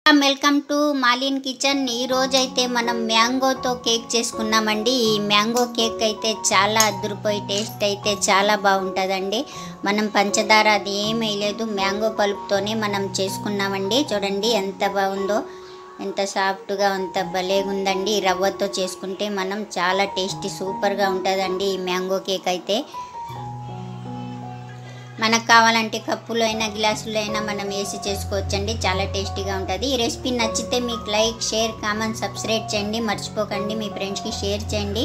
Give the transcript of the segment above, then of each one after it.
Welcome to మాలిన్ kitchen. ఈ రోజు అయితే మనం మ్యాంగోతో కేక్ చేసుకున్నామండి. ఈ మ్యాంగో కేక్ అయితే చాలా అద్భుతమైన టేస్ట్ అయితే చాలా బాగుంటుందండి. మనం పంచదార అది ఏమీ వేయలేదు, మ్యాంగో పలుపుతోనే మనం చేసుకున్నామండి. చూడండి ఎంత బాగుందో, ఎంత సాఫ్ట్గా అంత భలేగా ఉందండి. ఈ రవ్వతో చేసుకుంటే మనం చాలా టేస్టీ సూపర్గా ఉంటుందండి ఈ మ్యాంగో కేక్ అయితే. మనకు కావాలంటే కప్పులో అయినా గ్లాసులో అయినా మనం వేసి చేసుకోవచ్చండి, చాలా టేస్టీగా ఉంటుంది. ఈ రెసిపీ నచ్చితే మీకు లైక్, షేర్, కామెంట్, సబ్స్క్రైబ్ చేయండి. మర్చిపోకండి మీ ఫ్రెండ్స్కి షేర్ చేయండి.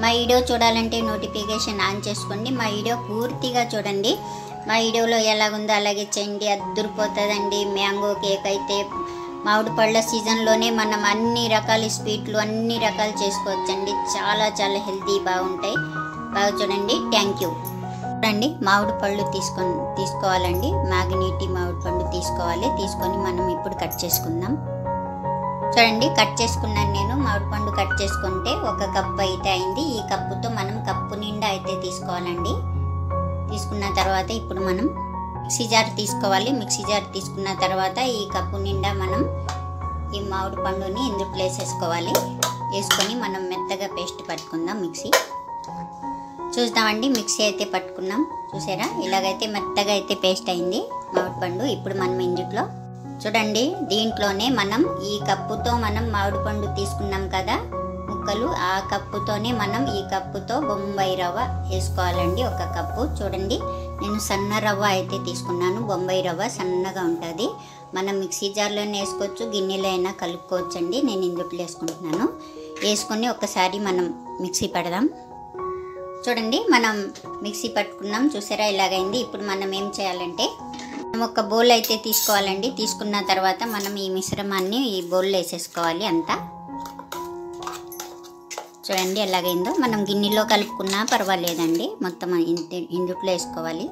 మా వీడియో చూడాలంటే నోటిఫికేషన్ ఆన్ చేసుకోండి. మా వీడియో పూర్తిగా చూడండి. మా వీడియోలో ఎలాగుందో అలాగే చేయండి, అద్దరిపోతుందండి. మ్యాంగో కేక్ అయితే మామిడి పళ్ళ సీజన్లోనే మనం అన్ని రకాల స్వీట్లు అన్ని రకాలు చేసుకోవచ్చండి. చాలా చాలా హెల్తీ బాగుంటాయి. బాగా చూడండి. Thank you. చూడండి, మామిడి పళ్ళు తీసుకోవాలండి. మ్యాగ్నీటి మామిడి పండు తీసుకోవాలి. తీసుకొని మనం ఇప్పుడు కట్ చేసుకుందాం. చూడండి, కట్ చేసుకున్నాను నేను. మామిడి పండు కట్ చేసుకుంటే 1 కప్పు అయితే అయింది. ఈ కప్పుతో మనం కప్పు నిండా అయితే తీసుకోవాలండి. తీసుకున్న తర్వాత ఇప్పుడు మనం మిక్సీ జార్ తీసుకోవాలి. మిక్సీ జార్ తీసుకున్న తర్వాత ఈ కప్పు నిండా మనం ఈ మామిడి పండుని ఇందులో వేసేసుకోవాలి. వేసుకొని మనం మెత్తగా పేస్ట్ పట్టుకుందాం. మిక్సీ చూద్దామండి. మిక్సీ అయితే పట్టుకున్నాం. చూసారా, ఇలాగైతే మెత్తగా అయితే పేస్ట్ అయింది మామిడి పండు. ఇప్పుడు మనం ఇందులో చూడండి, దీంట్లోనే మనం ఈ కప్పుతో మనం మామిడి పండు తీసుకున్నాం కదా ముక్కలు, ఆ కప్పుతోనే మనం ఈ కప్పుతో బొంబాయి రవ్వ వేసుకోవాలండి. 1 కప్పు. చూడండి, నేను సన్న రవ్వ అయితే తీసుకున్నాను. బొంబాయి రవ్వ సన్నగా ఉంటుంది. మనం మిక్సీ జార్లోనే వేసుకోవచ్చు, గిన్నెలో అయినా కలుపుకోవచ్చండి. నేను ఇందులో వేసుకుంటున్నాను. వేసుకొని ఒకసారి మనం మిక్సీ పడదాం. చూడండి, మనం మిక్సీ పట్టుకున్నాం. చూసారా, ఇలాగైంది. ఇప్పుడు మనం ఏం చేయాలంటే మనం ఒక బౌల్ అయితే తీసుకోవాలండి. తీసుకున్న తర్వాత మనం ఈ మిశ్రమాన్ని ఈ బౌల్లో వేసేసుకోవాలి అంతా. చూడండి ఎలాగైందో. మనం గిన్నెలో కలుపుకున్నా పర్వాలేదండి, మొత్తం ఇందులో వేసుకోవాలి.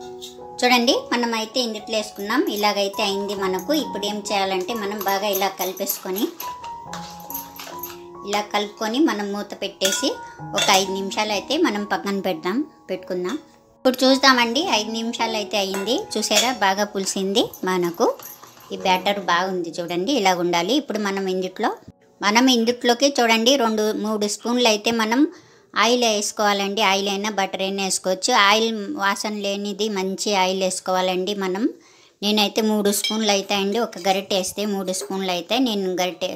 చూడండి, మనం అయితే ఇందులో వేసుకున్నాం. ఇలాగైతే అయింది మనకు. ఇప్పుడు ఏం చేయాలంటే మనం బాగా ఇలా కలుపుకొని మనం మూత పెట్టేసి ఒక 5 నిమిషాలు అయితే మనం పక్కన పెట్టుకుందాం. ఇప్పుడు చూద్దామండి. 5 నిమిషాలు అయితే అయింది. చూసారా, బాగా పులిసింది మనకు. ఈ బ్యాటర్ బాగుంది. చూడండి, ఇలా ఉండాలి. ఇప్పుడు మనం ఇందులోకి చూడండి 2-3 స్పూన్లు అయితే మనం ఆయిల్ వేసుకోవాలండి. ఆయిల్ అయినా బటర్ అయినా వేసుకోవచ్చు. ఆయిల్ వాసన లేనిది మంచి ఆయిల్ వేసుకోవాలండి. నేనైతే 3 స్పూన్లు అవుతాయండి. ఒక గరిటె వేస్తే 3 స్పూన్లు అవుతాయి. నేను గరిటె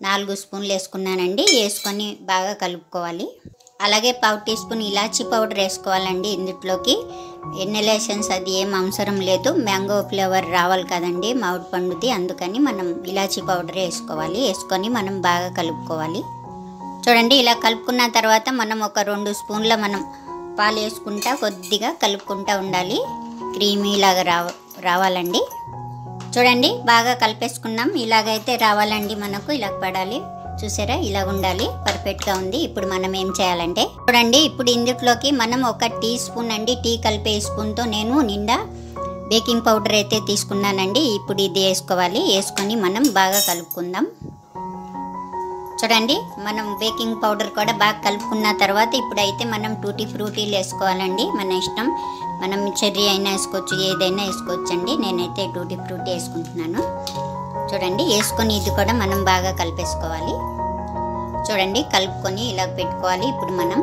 4 స్పూన్లు వేసుకున్నానండి. వేసుకొని బాగా కలుపుకోవాలి. అలాగే 1/2 టీ స్పూన్ ఇలాచీ పౌడర్ వేసుకోవాలండి. ఇందులోకి వెనిల్లా ఎసెన్స్ అది ఏం అవసరం లేదు. మ్యాంగో ఫ్లేవర్ రావాలి కదండి మామిడి పండుది, అందుకని మనం ఇలాచీ పౌడర్ వేసుకోవాలి. వేసుకొని మనం బాగా కలుపుకోవాలి. చూడండి, ఇలా కలుపుకున్న తర్వాత మనం ఒక 2 స్పూన్ల మనం పాలు వేసుకుంటా కొద్దిగా కలుపుకుంటూ ఉండాలి. క్రీమీ లాగా రావాలండి. చూడండి, బాగా కలిపేసుకున్నాం. ఇలాగైతే రావాలండి మనకు. ఇలా పడాలి. చూసారా, ఇలా ఉండాలి. పర్ఫెక్ట్గా ఉంది. ఇప్పుడు మనం ఏం చేయాలంటే చూడండి, ఇప్పుడు ఇందులోకి మనం 1 టీ స్పూన్ అండి, టీ కలిపే స్పూన్తో నేను నిండా బేకింగ్ పౌడర్ అయితే తీసుకున్నానండి. ఇప్పుడు ఇది వేసుకోవాలి. వేసుకొని మనం బాగా కలుపుకుందాం. చూడండి, మనం బేకింగ్ పౌడర్ కూడా బాగా కలుపుకున్న తర్వాత ఇప్పుడైతే మనం టూటీ ఫ్రూటీలు వేసుకోవాలండి. మన ఇష్టం, మనం చెర్రీ అయినా వేసుకోవచ్చు, ఏదైనా వేసుకోవచ్చండి. నేనైతే టూటీ ఫ్రూటీ వేసుకుంటున్నాను. చూడండి, వేసుకొని ఇది కూడా మనం బాగా కలిపేసుకోవాలి. చూడండి, కలుపుకొని ఇలా పెట్టుకోవాలి. ఇప్పుడు మనం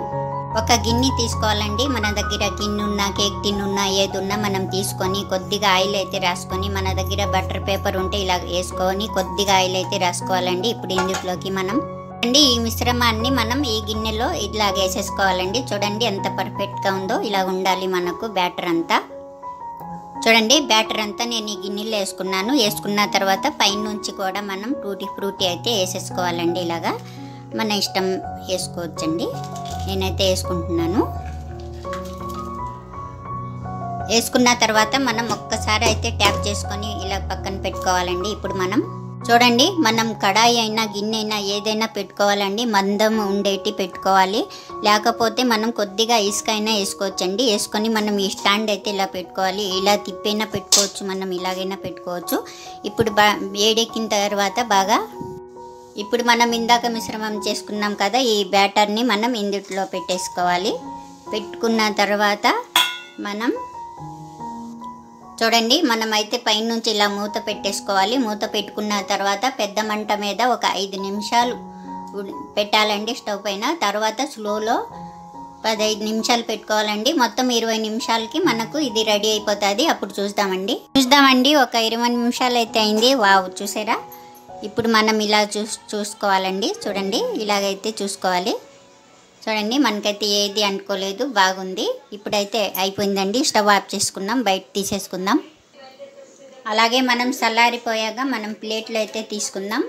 ఒక గిన్నె తీసుకోవాలండి. మన దగ్గర గిన్నె ఉన్నా, కేక్ టిన్ ఉన్నా, ఏది ఉన్నా మనం తీసుకొని కొద్దిగా ఆయిల్ అయితే రాసుకొని, మన దగ్గర బటర్ పేపర్ ఉంటే ఇలా వేసుకొని కొద్దిగా ఆయిల్ అయితే రాసుకోవాలండి. ఇప్పుడు ఇందులోకి మనం ఈ మిశ్రమాన్ని మనం ఈ గిన్నెలో ఇట్లా వేసేసుకోవాలండి. చూడండి ఎంత పర్ఫెక్ట్గా ఉందో. ఇలా ఉండాలి మనకు బ్యాటర్ అంతా. చూడండి, బ్యాటర్ అంతా నేను ఈ గిన్నెలో వేసుకున్నాను. వేసుకున్న తర్వాత పైనుంచి కూడా మనం టూటీ ఫ్రూటీ అయితే వేసేసుకోవాలండి. ఇలాగా మన ఇష్టం వేసుకోవచ్చండి. నేనైతే వేసుకుంటున్నాను. వేసుకున్న తర్వాత మనం ఒక్కసారి అయితే ట్యాప్ చేసుకొని ఇలా పక్కన పెట్టుకోవాలండి. ఇప్పుడు మనం చూడండి, మనం కడాయి అయినా గిన్నె అయినా ఏదైనా పెట్టుకోవాలండి. మందం ఉండేటి పెట్టుకోవాలి. లేకపోతే మనం కొద్దిగా ఇసుక అయినా వేసుకోవచ్చండి. వేసుకొని మనం ఈ స్టాండ్ అయితే ఇలా పెట్టుకోవాలి. ఇలా తిప్పైనా పెట్టుకోవచ్చు, మనం ఇలాగైనా పెట్టుకోవచ్చు. ఇప్పుడు వేడెక్కిన తర్వాత ఇప్పుడు మనం ఇందాక మిశ్రమం చేసుకున్నాం కదా, ఈ బ్యాటర్ని మనం ఇందులో పెట్టేసుకోవాలి. పెట్టుకున్న తర్వాత మనం చూడండి, మనమైతే పైనుంచి ఇలా మూత పెట్టేసుకోవాలి. మూత పెట్టుకున్న తర్వాత పెద్ద మంట మీద ఒక 5 నిమిషాలు పెట్టాలండి స్టవ్ పైన. తర్వాత స్లోలో 15 నిమిషాలు పెట్టుకోవాలండి. మొత్తం 20 నిమిషాలకి మనకు ఇది రెడీ అయిపోతుంది. అప్పుడు చూద్దామండి. ఒక 20 నిమిషాలు అయితే అయింది. వావ్, చూసారా? ఇప్పుడు మనం ఇలా చూసుకోవాలండి. చూడండి, ఇలాగైతే చూసుకోవాలి. చూడండి, మనకైతే ఏది అంటుకోలేదు, బాగుంది. ఇప్పుడైతే అయిపోయిందండి. స్టవ్ ఆఫ్ చేసుకుందాం, బయట తీసేసుకుందాం. అలాగే మనం చల్లారిపోయాక మనం ప్లేట్లో అయితే తీసుకుందాం.